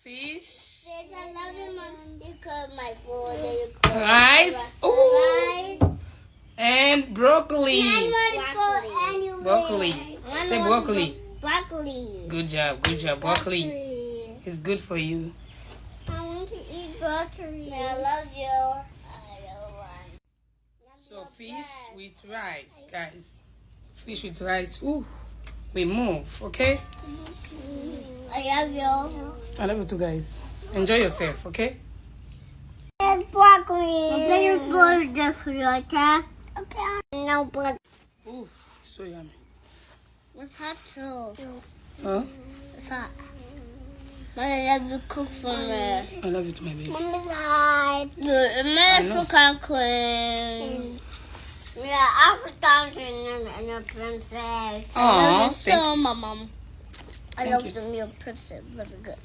Fish. Yes, I love you, Mom. You cook my food. Rice. Ooh. Rice. And broccoli. I want to go anywhere. Broccoli. Say broccoli. Broccoli. Good job. Good job. Broccoli. It's good for you. I want to eat broccoli. I love you. So fish with rice, guys. Fish with rice. Ooh. We move, okay? I love you. I love you too, guys. Enjoy yourself, okay? And broccoli. Very good, Jeffrey, okay? Okay. No, but Ooh, so yummy. it's hot too. Huh? It's hot. But I love you cook for me. I love you too, my baby. Mommy's hot. American can't clean. Yeah, African and a princess. Aw, I love you so, my mom. I love you, your princess. Very good.